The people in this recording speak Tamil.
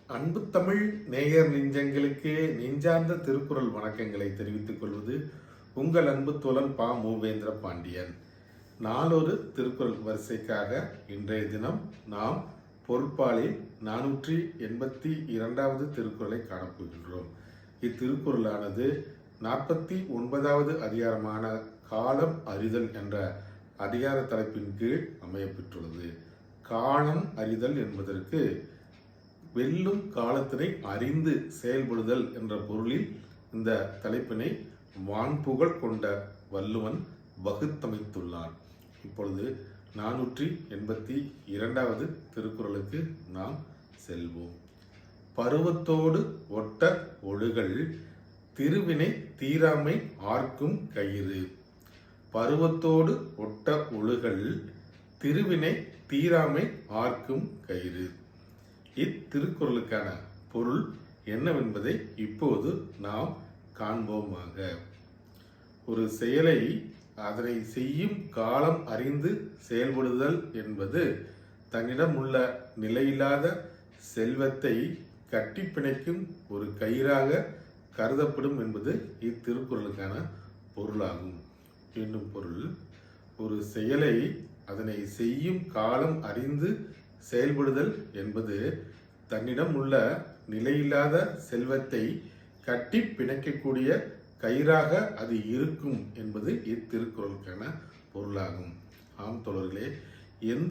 அன்பு தமிழ் நேயர் நெஞ்சங்களுக்கு நெஞ்சார்ந்த திருக்குறள் வணக்கங்களை தெரிவித்துக் கொள்வது உங்கள் அன்பு தோழன் பா மூவேந்திர பாண்டியன். நாளொரு திருக்குறள் வரிசைக்காக இன்றைய தினம் நாம் பொருட்பாலில் 482வது திருக்குறளை காணப்போகின்றோம். இத்திருக்குறளானது 49வது அதிகாரமான காலம் அறிதல் என்ற அதிகார தலைப்பின் கீழ் அமையப்பெற்றுள்ளது. காலம் அறிதல் என்பதற்கு வெல்லும் காலத்தினை அறிந்து செயல்படுதல் என்ற பொருளில் இந்த தலைப்பினை வான்புகழ் கொண்ட வள்ளுவன் வகுத்தமைத்துள்ளான். இப்பொழுது 482வது திருக்குறளுக்கு நாம் செல்வோம். பருவத்தோடு ஒட்ட ஒழுகல் திருவினை தீராமை ஆர்க்கும் கயிறு. பருவத்தோடு ஒட்ட ஒழுகல் திருவினை தீராமை ஆர்க்கும் கயிறு. இத்திருக்குறளுக்கான பொருள் என்னவென்பதை இப்போது நாம் காண்போமாக. ஒரு செயலை அதனை செய்யும் காலம் அறிந்து செயல்படுதல் என்பது தன்னிடம் உள்ள நிலையில்லாத செல்வத்தை கட்டி பிணைக்கும் ஒரு கயிறாக கருதப்படும் என்பது இத்திருக்குறளுக்கான பொருளாகும். என்னும் பொருள், ஒரு செயலை அதனை செய்யும் காலம் அறிந்து செயல்படுதல் என்பது தன்னிடம் உள்ள நிலையில்லாத செல்வத்தை கட்டி பிணைக்கக்கூடிய கயிறாக அது இருக்கும் என்பது இத்திருக்குறளுக்கான பொருளாகும். ஆம் தோழர்களே, எந்த